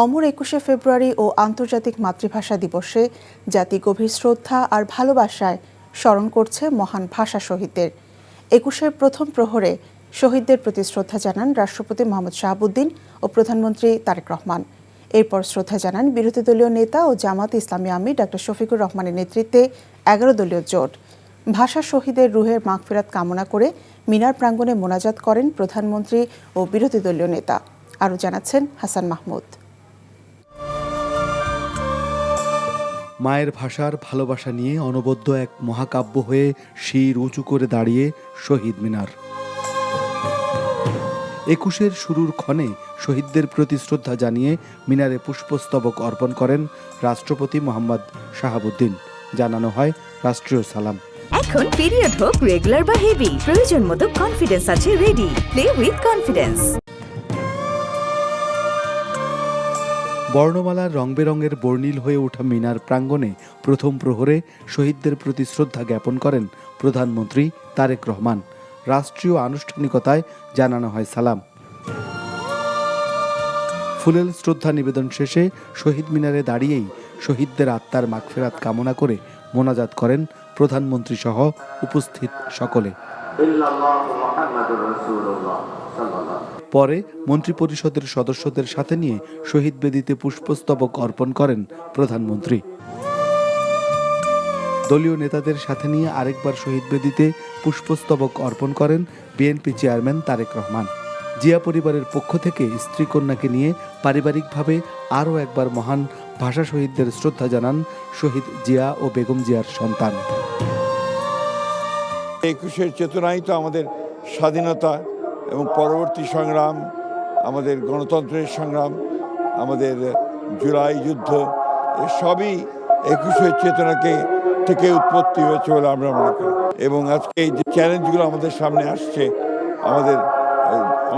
অমর ২১শে ফেব্রুয়ারি ও আন্তর্জাতিক মাতৃভাষা দিবসে জাতি গভীর শ্রদ্ধা আর ভালোবাসায় স্মরণ করছে মহান ভাষা শহীদদের। ২১-এর প্রথম প্রহরে শহীদদের প্রতি শ্রদ্ধা জানান রাষ্ট্রপতি মোহাম্মদ শাহাবুদ্দিন ও প্রধানমন্ত্রী তারেক রহমান। এরপর শ্রদ্ধা জানান বিরোধী দলীয় নেতা ও জামাতে ইসলামী আমির ডা শফিকুর রহমানের নেতৃত্বে ১১ দলীয় জোট। ভাষা শহীদের রুহের মাগফিরাত কামনা করে মিনার প্রাঙ্গণে মোনাজাত করেন প্রধানমন্ত্রী ও বিরোধী দলীয় নেতা। আরও জানাচ্ছেন হাসান মাহমুদ। মায়ের ভাষার ভালোবাসা নিয়ে অনবদ্য এক মহাকাব্য হয়ে শির উঁচু করে দাঁড়িয়ে শহীদ মিনার। ২১-এর শুরুর ক্ষণে শহীদদের প্রতি শ্রদ্ধা জানিয়ে মিনারে পুষ্পস্তবক অর্পণ করেন রাষ্ট্রপতি মোহাম্মদ শাহাবুদ্দিন। জানানো হয় রাষ্ট্রীয় সালাম। এখন পিরিয়ড হোক রেগুলার বা হেভি, প্রয়োজন মতো কনফিডেন্স আছে রেডি। Play with confidence. বর্ণমালার রং বেরঙের বর্ণিল হয়ে ওঠা মিনার প্রাঙ্গণে প্রথম প্রহরে শহীদদের প্রতি শ্রদ্ধা জ্ঞাপন করেন প্রধানমন্ত্রী তারেক রহমান। রাষ্ট্রীয় আনুষ্ঠানিকতায় জানানো হয় সালাম। ফুলেল শ্রদ্ধা নিবেদন শেষে শহীদ মিনারে দাঁড়িয়েই শহীদদের আত্মার মাগফিরাত কামনা করে মোনাজাত করেন প্রধানমন্ত্রী সহ উপস্থিত সকলে। পরে মন্ত্রিপরিষদের সদস্যদের সাথে নিয়ে শহীদ বেদিতে পুষ্পস্তবক অর্পণ করেন প্রধানমন্ত্রী। দলীয় নেতাদের সাথে নিয়ে আরেকবার শহীদ বেদিতে পুষ্পস্তবক অর্পণ করেন বিএনপি চেয়ারম্যান তারেক রহমান। জিয়া পরিবারের পক্ষ থেকে স্ত্রী কন্যাকে নিয়ে পারিবারিকভাবে আরও একবার মহান ভাষা শহীদদের শ্রদ্ধা জানান শহীদ জিয়া ও বেগম জিয়ার সন্তান। ২১-এর চেতনাই তো আমাদের স্বাধীনতা এবং পরবর্তী সংগ্রাম, আমাদের গণতন্ত্রের সংগ্রাম, আমাদের জুলাই যুদ্ধ, সবই ২১-এর চেতনাকে থেকে উৎপত্তি হয়েছে বলে আমরা মনে করি। এবং আজকে এই যে চ্যালেঞ্জগুলো আমাদের সামনে আসছে, আমাদের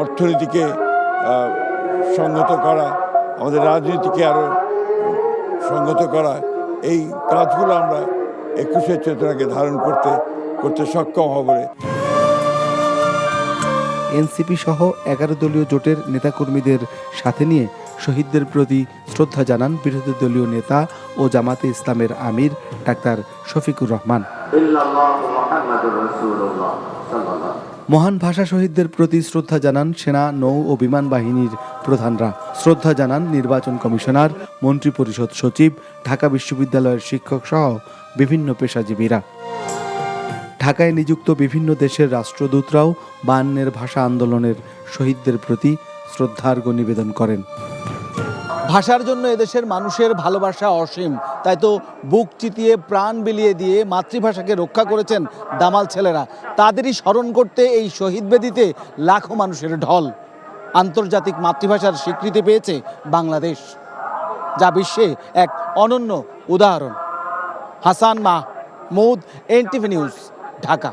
অর্থনীতিকে সংহত করা, আমাদের রাজনীতিকে আরও সংহত করা, এই কাজগুলো আমরা ২১-এর চেতনাকে ধারণ করতে সক্ষম হব বলে। এনসিপি সহ ১১ দলীয় জোটের নেতাকর্মীদের সাথে নিয়ে শহীদদের প্রতি শ্রদ্ধা জানান বিরোধী দলীয় নেতা ও জামাতে ইসলামের আমির ডাক্তার শফিকুর রহমান। মহান ভাষা শহীদদের প্রতি শ্রদ্ধা জানান সেনা, নৌ ও বিমান বাহিনীর প্রধানরা। শ্রদ্ধা জানান নির্বাচন কমিশনার, মন্ত্রিপরিষদ সচিব, ঢাকা বিশ্ববিদ্যালয়ের শিক্ষক সহ বিভিন্ন পেশাজীবীরা। ঢাকায় নিযুক্ত বিভিন্ন দেশের রাষ্ট্রদূতরাও ৫২-এর ভাষা আন্দোলনের শহীদদের প্রতি শ্রদ্ধার্ঘ্য নিবেদন করেন। ভাষার জন্য এদেশের মানুষের ভালোবাসা অসীম, তাই তো বুক চিতিয়ে প্রাণ বিলিয়ে দিয়ে মাতৃভাষাকে রক্ষা করেছেন দামাল ছেলেরা। তাদেরই স্মরণ করতে এই শহীদ বেদিতে লাখো মানুষের ঢল। আন্তর্জাতিক মাতৃভাষার স্বীকৃতি পেয়েছে বাংলাদেশ, যা বিশ্বে এক অনন্য উদাহরণ। Hasan Mahmud, NTV news, Dhaka.